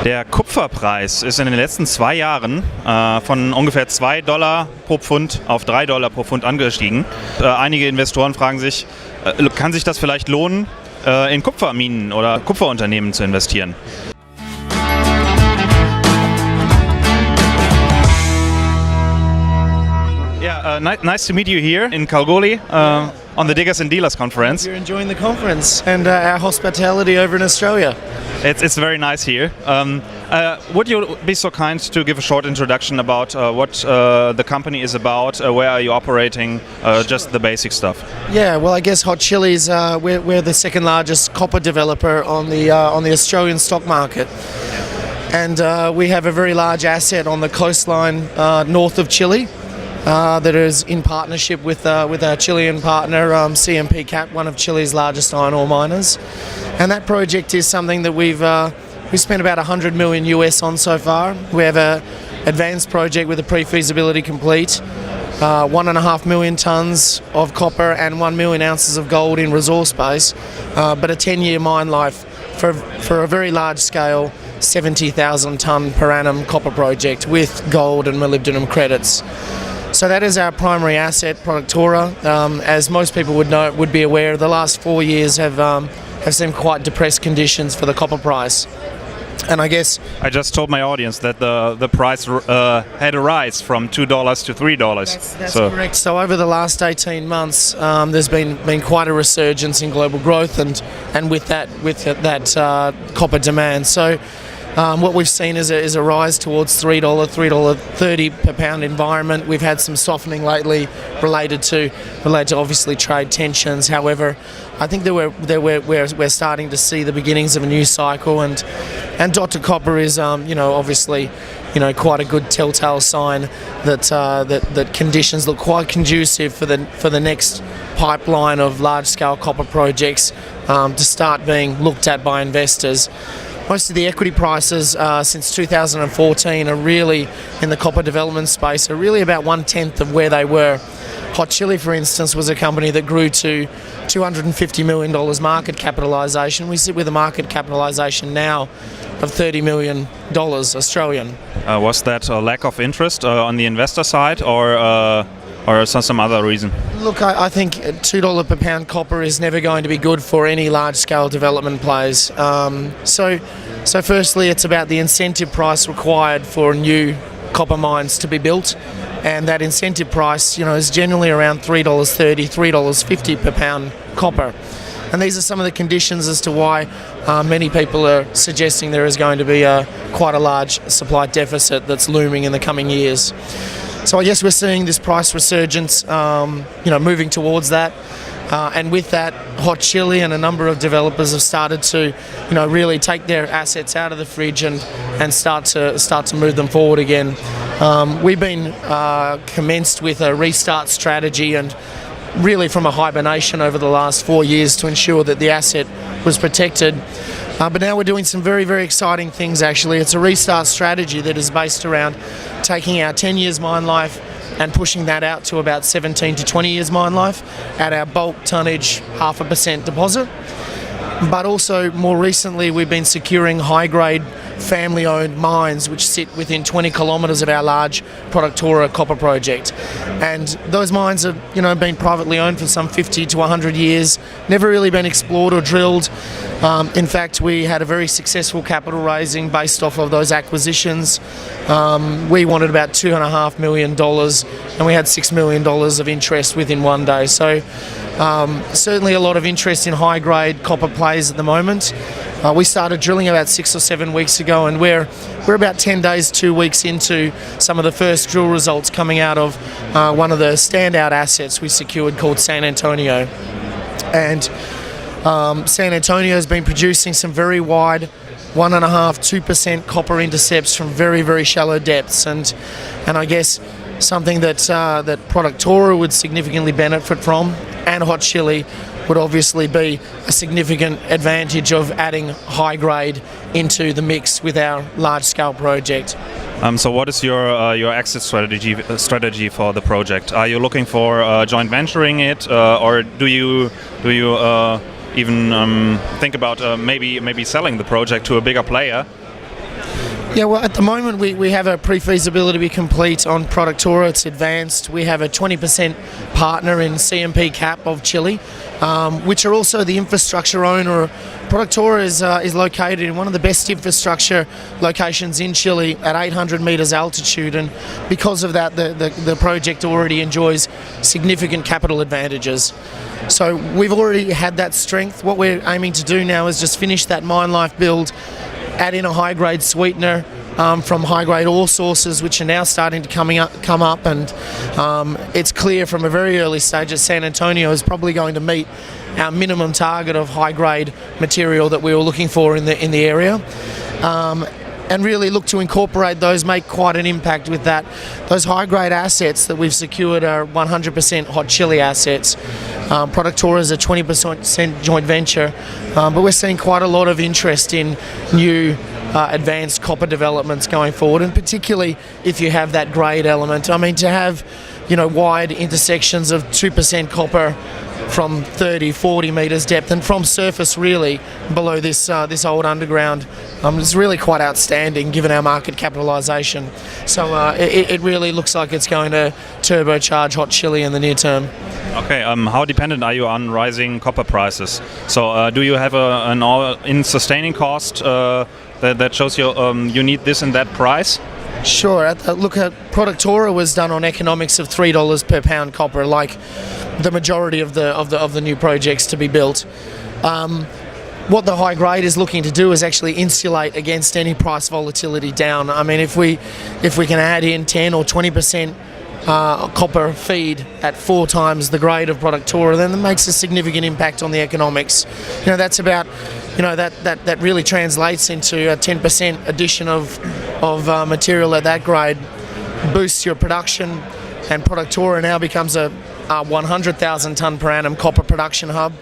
Der Kupferpreis ist in den letzten 2 Jahren von ungefähr $2 pro Pfund auf $3 pro Pfund angestiegen. Einige Investoren fragen sich, kann sich das vielleicht lohnen, in Kupferminen oder Kupferunternehmen zu investieren? Nice to meet you here in Kalgoorlie on the Diggers and Dealers Conference. You're enjoying the conference and our hospitality over in Australia. It's very nice here. Would you be so kind to give a short introduction about what the company is about, where are you operating, just the basic stuff? Yeah, well, I guess Hot Chili's, we're the second largest copper developer on the Australian stock market. And we have a very large asset on the coastline north of Chile. That is in partnership with our Chilean partner, CMP Cap, one of Chile's largest iron ore miners. And that project is something that we've spent about $100 million US on so far. We have an advanced project with a pre-feasibility complete, 1.5 million tonnes of copper and 1 million ounces of gold in resource base, but a 10-year mine life for a very large scale 70,000 tonne per annum copper project with gold and molybdenum credits. So that is our primary asset, Productora. As most people would be aware, the last 4 years have seen quite depressed conditions for the copper price. And I guess I just told my audience that the price had a rise from $2 to $3. That's correct. So over the last 18 months, there's been quite a resurgence in global growth, and with that copper demand. So what we've seen is a rise towards $3.30 per pound environment. We've had some softening lately related to obviously trade tensions. However, I think that we're starting to see the beginnings of a new cycle, and Dr. Copper is obviously quite a good telltale sign that conditions look quite conducive for the next pipeline of large scale copper projects to start being looked at by investors. Most of the equity prices since 2014 are really, in the copper development space, are really about 1/10 of where they were. Hot Chili, for instance, was a company that grew to $250 million market capitalisation. We sit with a market capitalisation now of $30 million Australian. Was that a lack of interest on the investor side, or some other reason? Look, I think $2 per pound copper is never going to be good for any large-scale development plays. So firstly, it's about the incentive price required for new copper mines to be built, and that incentive price, is generally around $3.30, $3.50 per pound copper. And these are some of the conditions as to why many people are suggesting there is going to be quite a large supply deficit that's looming in the coming years. So I guess we're seeing this price resurgence, moving towards that, and with that, Hot Chili and a number of developers have started to, really take their assets out of the fridge and start to move them forward again. We've been commenced with a restart strategy, and really from a hibernation over the last 4 years to ensure that the asset was protected. But now we're doing some very, very exciting things, actually. It's a restart strategy that is based around taking our 10 years mine life and pushing that out to about 17 to 20 years mine life at our bulk tonnage 0.5% deposit. But also, more recently, we've been securing high-grade family-owned mines which sit within 20 kilometres of our large Productora copper project. And those mines have, been privately owned for some 50 to 100 years, never really been explored or drilled. In fact, we had a very successful capital raising based off of those acquisitions. We wanted about $2.5 million, and we had $6 million of interest within 1 day. So certainly a lot of interest in high-grade copper plays at the moment. We started drilling about 6 or 7 weeks ago, and we're about 10 days, 2 weeks into some of the first drill results coming out of one of the standout assets we secured called San Antonio. And San Antonio has been producing some very wide 1.5–2% copper intercepts from very, very shallow depths, and I guess something that Productora would significantly benefit from, and Hot Chili would obviously be a significant advantage of adding high grade into the mix with our large scale project. So what is your exit strategy for the project? Are you looking for joint venturing it, or do you even think about maybe selling the project to a bigger player? Yeah, well, at the moment we have a pre-feasibility complete on Productora. It's advanced. We have a 20% partner in CMP Cap of Chile, which are also the infrastructure owner. Productora is located in one of the best infrastructure locations in Chile at 800 metres altitude, and because of that the project already enjoys significant capital advantages. So we've already had that strength. What we're aiming to do now is just finish that mine life build, add in a high-grade sweetener from high-grade ore sources, which are now starting to come up, and it's clear from a very early stage that San Antonio is probably going to meet our minimum target of high-grade material that we were looking for in the area. And really look to incorporate those, make quite an impact with that. Those high-grade assets that we've secured are 100% Hot Chili assets. Productora is a 20% joint venture, but we're seeing quite a lot of interest in new advanced copper developments going forward, and particularly if you have that grade element. I mean, to have, wide intersections of 2% copper from 30, 40 metres depth, and from surface really below this old underground, is really quite outstanding given our market capitalisation. So it really looks like it's going to turbocharge Hot Chili in the near term. Okay, how dependent are you on rising copper prices? So do you have an all-in sustaining cost that shows you need this and that price? Sure. Look, Productora was done on economics of $3 per pound copper, like the majority of the new projects to be built. What the high grade is looking to do is actually insulate against any price volatility down. I mean, if we can add in 10 or 20% copper feed at 4 times the grade of Productora, then that makes a significant impact on the economics. That's about, that really translates into a 10% addition of material at that grade, boosts your production, and Productora now becomes a 100,000 tonne per annum copper production hub.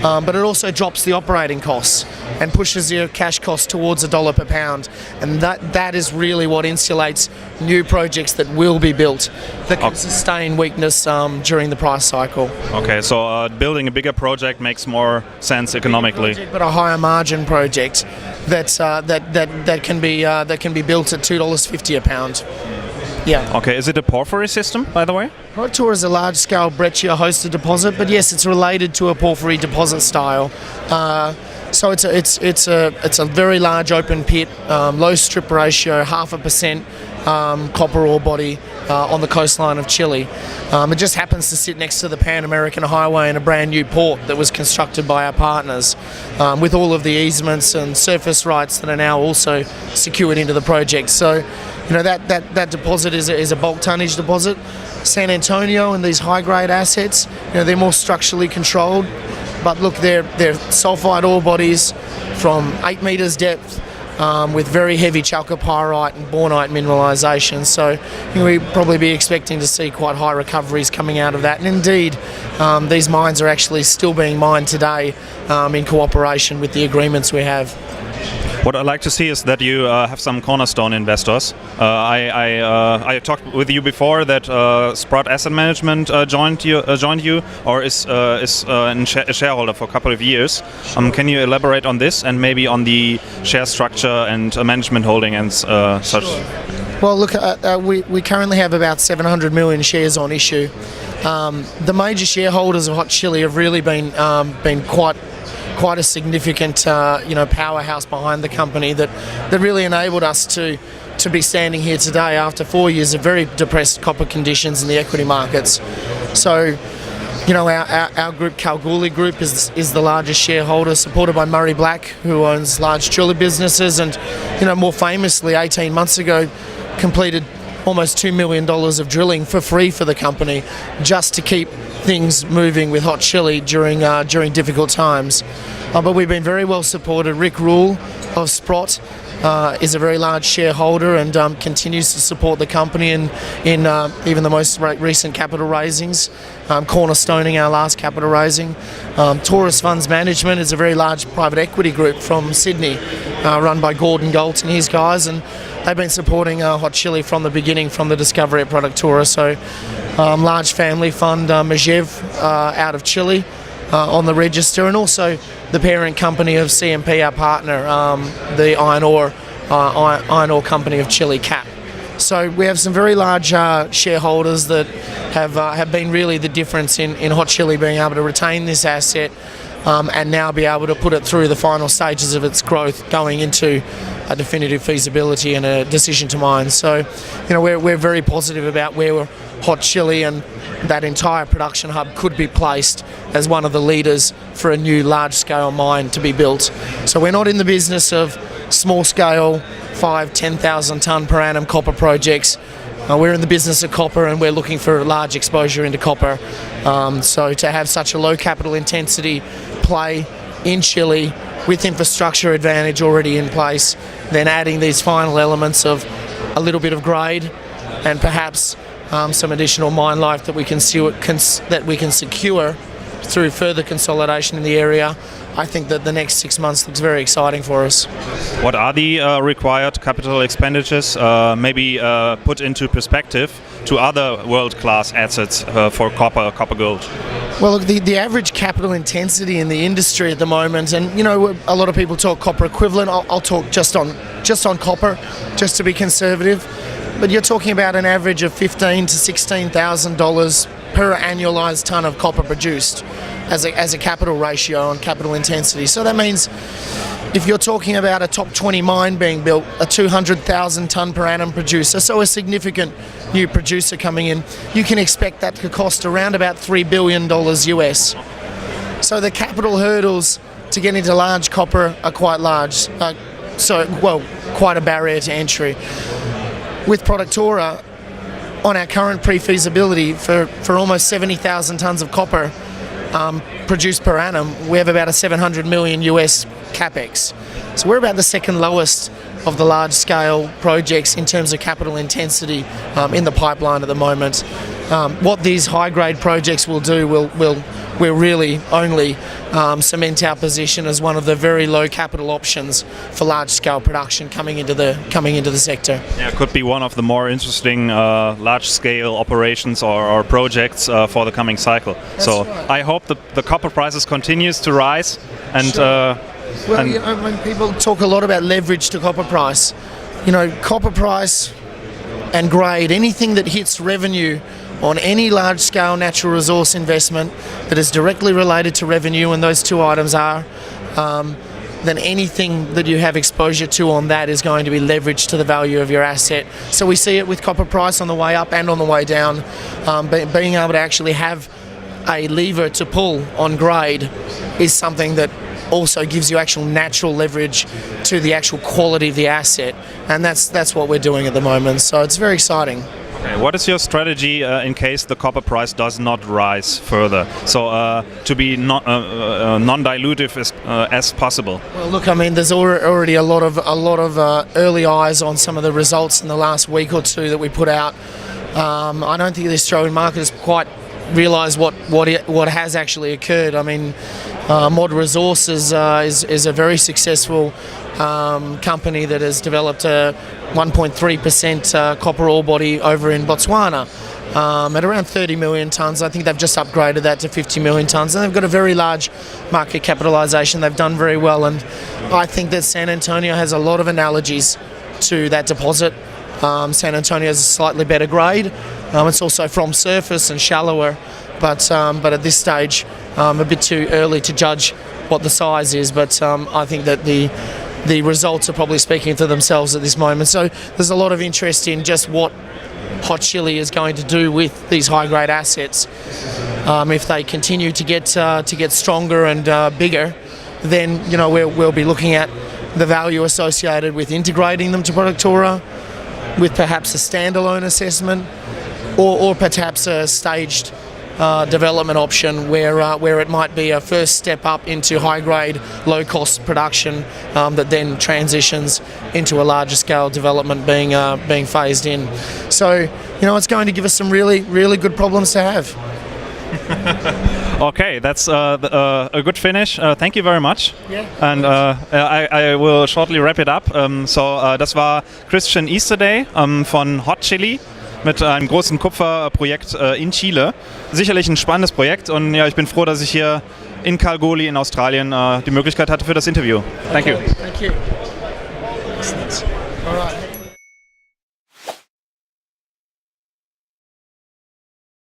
But it also drops the operating costs and pushes your cash costs towards $1 per pound, and that is really what insulates new projects that will be built that can sustain weakness during the price cycle. Okay, so building a bigger project makes more sense economically. But a higher margin project that can be built at $2.50 a pound. Yeah. Okay, is it a porphyry system, by the way? Productora is a large-scale breccia hosted deposit, but yes, it's related to a porphyry deposit style. So it's a very large open pit, low strip ratio, 0.5% copper ore body on the coastline of Chile. It just happens to sit next to the Pan American Highway in a brand new port that was constructed by our partners, with all of the easements and surface rights that are now also secured into the project. So, that deposit is a bulk tonnage deposit. San Antonio and these high-grade assets, they're more structurally controlled. But look, they're sulfide ore bodies from 8 metres depth, with very heavy chalcopyrite and bornite mineralisation. So we'd probably be expecting to see quite high recoveries coming out of that. And indeed, these mines are actually still being mined today in cooperation with the agreements we have. What I'd like to see is that you have some cornerstone investors. I talked with you before that Sprott Asset Management joined you, or is a shareholder for a couple of years. Can you elaborate on this and maybe on the share structure and management holding and such? Sure. Well, look, we currently have about 700 million shares on issue. The major shareholders of Hot Chili have really been quite a significant powerhouse behind the company that really enabled us to be standing here today after 4 years of very depressed copper conditions in the equity markets. So, our group, Kalgoorlie Group, is the largest shareholder, supported by Murray Black, who owns large jewellery businesses, and more famously 18 months ago completed almost $2 million of drilling for free for the company, just to keep things moving with Hot Chili during difficult times. But we've been very well supported. Rick Rule of Sprott is a very large shareholder and continues to support the company in even the most recent capital raisings, cornerstoning our last capital raising. Taurus Funds Management is a very large private equity group from Sydney, run by Gordon Galt and his guys, and they've been supporting Hot Chili from the beginning, from the discovery at Productora. So large family fund, Majev, out of Chile, on the register, and also the parent company of CMP, our partner, the iron ore iron ore company of Chile, CAP. So we have some very large shareholders that have been really the difference in Hot Chili being able to retain this asset and now be able to put it through the final stages of its growth, going into a definitive feasibility and a decision to mine. So, we're very positive about where Hot Chili and that entire production hub could be placed as one of the leaders for a new large-scale mine to be built. So we're not in the business of small-scale 5,000-10,000 tonne per annum copper projects. We're in the business of copper, and we're looking for large exposure into copper. So to have such a low capital intensity play in Chile with infrastructure advantage already in place, then adding these final elements of a little bit of grade and perhaps some additional mine life that we can secure through further consolidation in the area, I think that the next 6 months looks very exciting for us. What are the required capital expenditures, maybe put into perspective to other world-class assets for copper gold? Well, look, the average capital intensity in the industry at the moment, and a lot of people talk copper equivalent. I'll talk just on copper, just to be conservative. But you're talking about an average of $15,000 to $16,000 per annualised tonne of copper produced as a capital ratio on capital intensity. So that means if you're talking about a top 20 mine being built, a 200,000 tonne per annum producer, so a significant new producer coming in, you can expect that to cost around about $3 billion US. So the capital hurdles to get into large copper are quite large, quite a barrier to entry. With Productora, on our current pre-feasibility for almost 70,000 tonnes of copper produced per annum, we have about a 700 million US capex. So we're about the second lowest of the large-scale projects in terms of capital intensity in the pipeline at the moment. What these high-grade projects will do will really only cement our position as one of the very low capital options for large-scale production coming into the sector. Yeah, it could be one of the more interesting large-scale operations or projects for the coming cycle. That's so right. I hope the copper prices continues to rise. And sure. When people talk a lot about leverage to copper price, copper price and grade, anything that hits revenue on any large-scale natural resource investment that is directly related to revenue, and those two items are, then anything that you have exposure to on that is going to be leveraged to the value of your asset. So we see it with copper price on the way up and on the way down. Being able to actually have a lever to pull on grade is something that also gives you actual natural leverage to the actual quality of the asset, and that's what we're doing at the moment. So it's very exciting. Okay, what is your strategy in case the copper price does not rise further? So to be non-dilutive as possible. Well, look, I mean, there's already a lot of early eyes on some of the results in the last week or two that we put out. I don't think the Australian market has quite realised what has actually occurred. I mean, Mod Resources is a very successful company that has developed a 1.3% copper ore body over in Botswana at around 30 million tonnes. I think they've just upgraded that to 50 million tonnes, and they've got a very large market capitalisation. They've done very well, and I think that San Antonio has a lot of analogies to that deposit. San Antonio has a slightly better grade. It's also from surface and shallower, but at this stage, a bit too early to judge what the size is. But I think that the results are probably speaking for themselves at this moment. So there's a lot of interest in just what Hot Chili is going to do with these high-grade assets. If they continue to get stronger and bigger, then we'll be looking at the value associated with integrating them to Productora, with perhaps a standalone assessment, or perhaps a staged development option where it might be a first step up into high-grade, low-cost production that then transitions into a larger scale development being phased in. So, it's going to give us some really, really good problems to have. Okay, that's a good finish. Thank you very much. Yeah. And I will shortly wrap it up. Das war Christian Easterday von Hot Chili mit einem großen Kupferprojekt in Chile. Sicherlich ein spannendes Projekt, und ja, ich bin froh, dass ich hier in Kalgoorlie in Australien die Möglichkeit hatte für das Interview. Thank you. Thank you. All right.